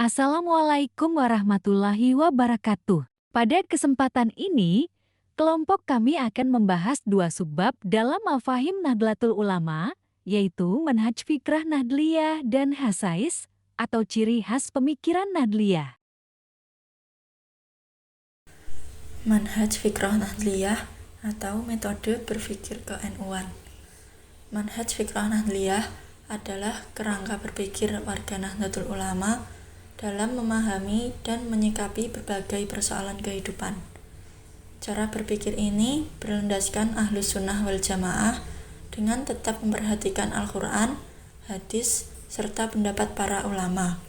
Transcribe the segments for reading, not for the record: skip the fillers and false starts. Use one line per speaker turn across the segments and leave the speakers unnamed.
Assalamualaikum warahmatullahi wabarakatuh. Pada kesempatan ini, kelompok kami akan membahas dua subbab dalam Mafahim Nahdlatul Ulama, yaitu Manhaj Fikrah Nahdliyah dan Hasais, atau ciri khas pemikiran Nahdliyah.
Manhaj Fikrah Nahdliyah atau metode berpikir ke-NU-an. Manhaj Fikrah Nahdliyah adalah kerangka berpikir warga Nahdlatul Ulama dalam memahami dan menyikapi berbagai persoalan kehidupan. Cara berpikir ini berlandaskan Ahlus Sunnah wal Jamaah dengan tetap memperhatikan Al-Quran, hadis, serta pendapat para ulama.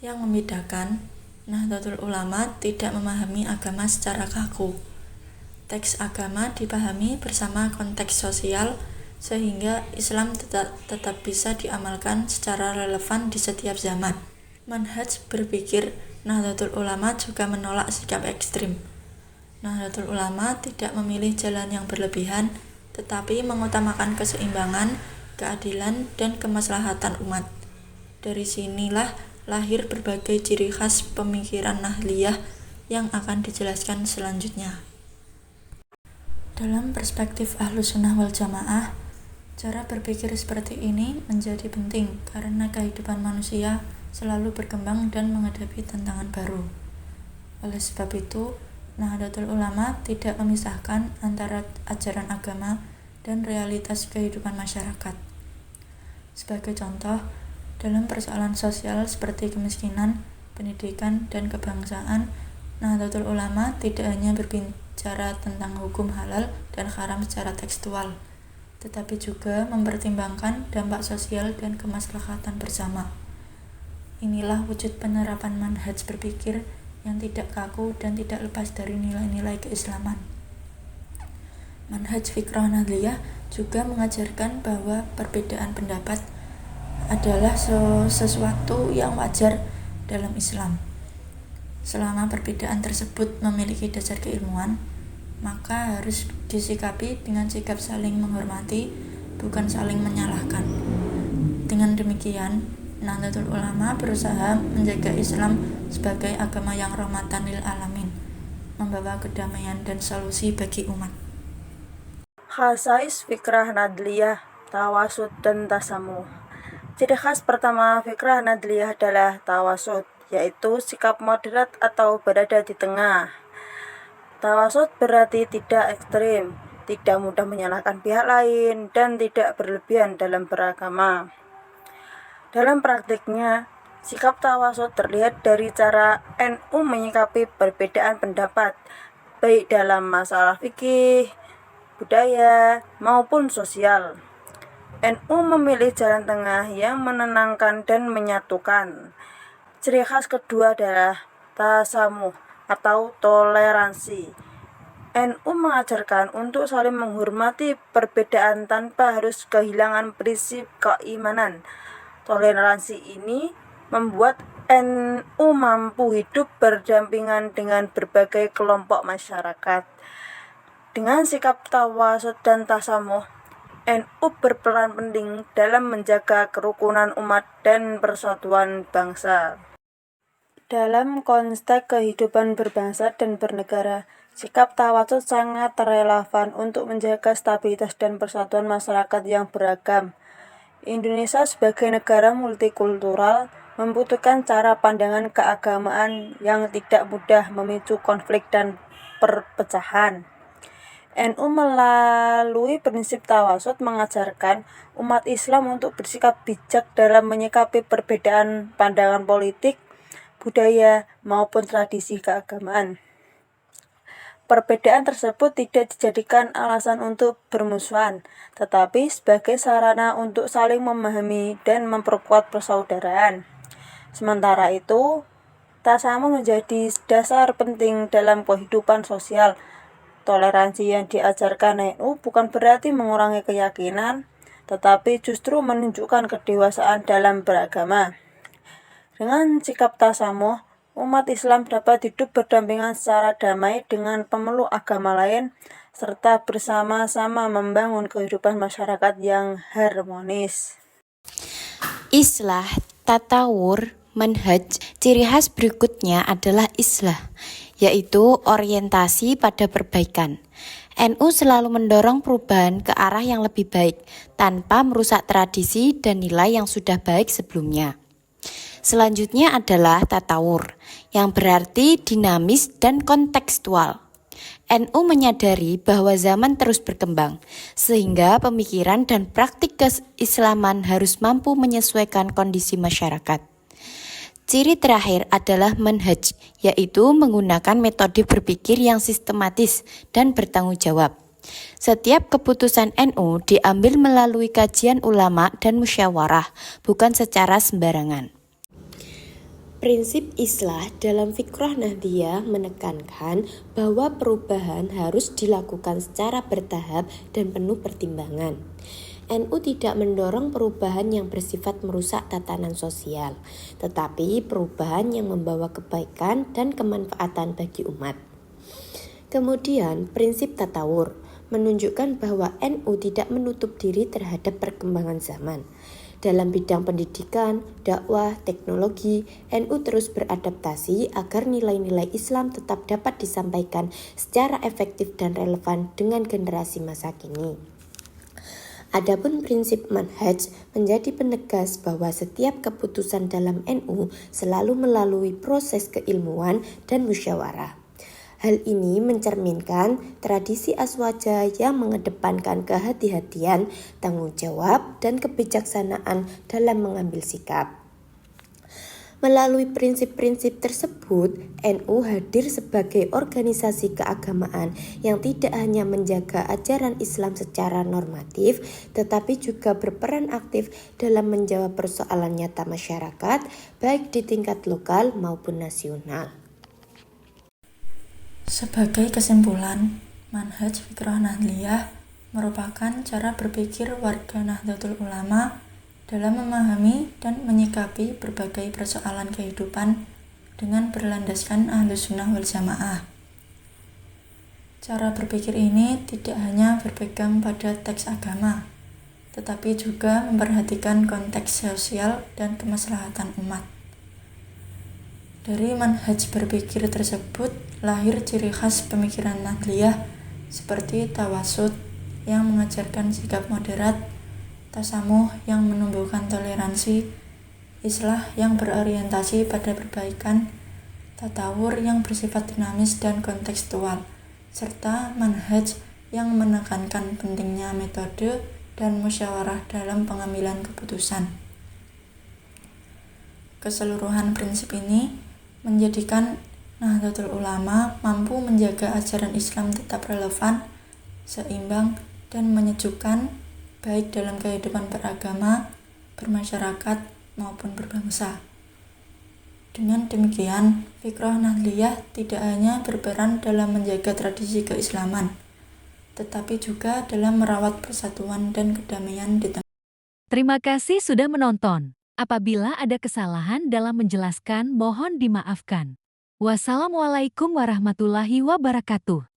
Yang membedakan, Nahdlatul Ulama tidak memahami agama secara kaku. Teks agama dipahami bersama konteks sosial sehingga Islam tetap bisa diamalkan secara relevan di setiap zaman. Manhaj berpikir Nahdlatul Ulama juga menolak sikap ekstrim. Nahdlatul Ulama tidak memilih jalan yang berlebihan, tetapi mengutamakan keseimbangan, keadilan, dan kemaslahatan umat. Dari sinilah lahir berbagai ciri khas pemikiran Nahdliyah yang akan dijelaskan selanjutnya. Dalam perspektif Ahlus Sunnah wal Jamaah, cara berpikir seperti ini menjadi penting karena kehidupan manusia selalu berkembang dan menghadapi tantangan baru. Oleh sebab itu, Nahdlatul Ulama tidak memisahkan antara ajaran agama dan realitas kehidupan masyarakat. Sebagai contoh, dalam persoalan sosial seperti kemiskinan, pendidikan, dan kebangsaan, Nahdlatul Ulama tidak hanya berbicara tentang hukum halal dan haram secara tekstual, tetapi juga mempertimbangkan dampak sosial dan kemaslahatan bersama. Inilah wujud penerapan manhaj berpikir yang tidak kaku dan tidak lepas dari nilai-nilai keislaman. Manhaj Fikrah Nahdliyah juga mengajarkan bahwa perbedaan pendapat adalah sesuatu yang wajar dalam Islam. Selama perbedaan tersebut memiliki dasar keilmuan, maka harus disikapi dengan sikap saling menghormati, bukan saling menyalahkan. Dengan demikian, Nahdlatul Ulama berusaha menjaga Islam sebagai agama yang rahmatan lil alamin, membawa kedamaian dan solusi bagi umat.
Hasais Fikrah Nahdliyah, Tawasud dan Tasamuh. Ciri khas pertama Fikrah Nahdliyah adalah tawasud, yaitu sikap moderat atau berada di tengah. Tawasud berarti tidak ekstrim, tidak mudah menyalahkan pihak lain, dan tidak berlebihan dalam beragama. Dalam praktiknya, sikap tawasud terlihat dari cara NU menyikapi perbedaan pendapat, baik dalam masalah fikih, budaya, maupun sosial. NU memilih jalan tengah yang menenangkan dan menyatukan. Ciri khas kedua adalah tasamuh atau toleransi. NU mengajarkan untuk saling menghormati perbedaan tanpa harus kehilangan prinsip keimanan. Toleransi ini membuat NU mampu hidup berdampingan dengan berbagai kelompok masyarakat. Dengan sikap tawasud dan tasamuh, NU berperan penting dalam menjaga kerukunan umat dan persatuan bangsa. Dalam konteks kehidupan berbangsa dan bernegara, sikap tawasud sangat relevan untuk menjaga stabilitas dan persatuan masyarakat yang beragam. Indonesia sebagai negara multikultural membutuhkan cara pandangan keagamaan yang tidak mudah memicu konflik dan perpecahan. NU melalui prinsip tawasud mengajarkan umat Islam untuk bersikap bijak dalam menyikapi perbedaan pandangan politik, budaya, maupun tradisi keagamaan. Perbedaan tersebut tidak dijadikan alasan untuk bermusuhan, tetapi sebagai sarana untuk saling memahami dan memperkuat persaudaraan. Sementara itu, tasamuh menjadi dasar penting dalam kehidupan sosial. Toleransi yang diajarkan NU bukan berarti mengurangi keyakinan, tetapi justru menunjukkan kedewasaan dalam beragama. Dengan sikap tasamuh, umat Islam dapat hidup berdampingan secara damai dengan pemeluk agama lain, serta bersama-sama membangun kehidupan masyarakat yang harmonis.
Islah, tatawur, manhaj, ciri khas berikutnya adalah islah, yaitu orientasi pada perbaikan. NU selalu mendorong perubahan ke arah yang lebih baik, tanpa merusak tradisi dan nilai yang sudah baik sebelumnya. Selanjutnya adalah tatawur, yang berarti dinamis dan kontekstual. NU menyadari bahwa zaman terus berkembang, sehingga pemikiran dan praktik keislaman harus mampu menyesuaikan kondisi masyarakat. Ciri terakhir adalah manhaj, yaitu menggunakan metode berpikir yang sistematis dan bertanggung jawab. Setiap keputusan NU diambil melalui kajian ulama dan musyawarah, bukan secara sembarangan. Prinsip islah dalam fikrah Nahdliyah menekankan bahwa perubahan harus dilakukan secara bertahap dan penuh pertimbangan. NU tidak mendorong perubahan yang bersifat merusak tatanan sosial, tetapi perubahan yang membawa kebaikan dan kemanfaatan bagi umat. Kemudian, prinsip tatawur menunjukkan bahwa NU tidak menutup diri terhadap perkembangan zaman. Dalam bidang pendidikan, dakwah, teknologi, NU terus beradaptasi agar nilai-nilai Islam tetap dapat disampaikan secara efektif dan relevan dengan generasi masa kini. Adapun prinsip manhaj menjadi penegas bahwa setiap keputusan dalam NU selalu melalui proses keilmuan dan musyawarah. Hal ini mencerminkan tradisi aswaja yang mengedepankan kehati-hatian, tanggung jawab, dan kebijaksanaan dalam mengambil sikap. Melalui prinsip-prinsip tersebut, NU hadir sebagai organisasi keagamaan yang tidak hanya menjaga ajaran Islam secara normatif, tetapi juga berperan aktif dalam menjawab persoalan nyata masyarakat, baik di tingkat lokal maupun nasional.
Sebagai kesimpulan, manhaj fikrah Nahdliyah merupakan cara berpikir warga Nahdlatul Ulama dalam memahami dan menyikapi berbagai persoalan kehidupan dengan berlandaskan Ahlus Sunnah wal Jamaah. Cara berpikir ini tidak hanya berpegang pada teks agama, tetapi juga memperhatikan konteks sosial dan kemaslahatan umat. Dari manhaj berpikir tersebut lahir ciri khas pemikiran Nahdliyah seperti tawasud yang mengajarkan sikap moderat, tasamuh yang menumbuhkan toleransi, islah yang berorientasi pada perbaikan, tatawur yang bersifat dinamis dan kontekstual, serta manhaj yang menekankan pentingnya metode dan musyawarah dalam pengambilan keputusan. Keseluruhan prinsip ini menjadikan Nahdlatul Ulama mampu menjaga ajaran Islam tetap relevan, seimbang, dan menyejukkan baik dalam kehidupan beragama, bermasyarakat, maupun berbangsa. Dengan demikian, fikrah Nahdliyah tidak hanya berperan dalam menjaga tradisi keislaman, tetapi juga dalam merawat persatuan dan kedamaian di tengah.
Terima kasih sudah menonton. Apabila ada kesalahan dalam menjelaskan, mohon dimaafkan. Wassalamualaikum warahmatullahi wabarakatuh.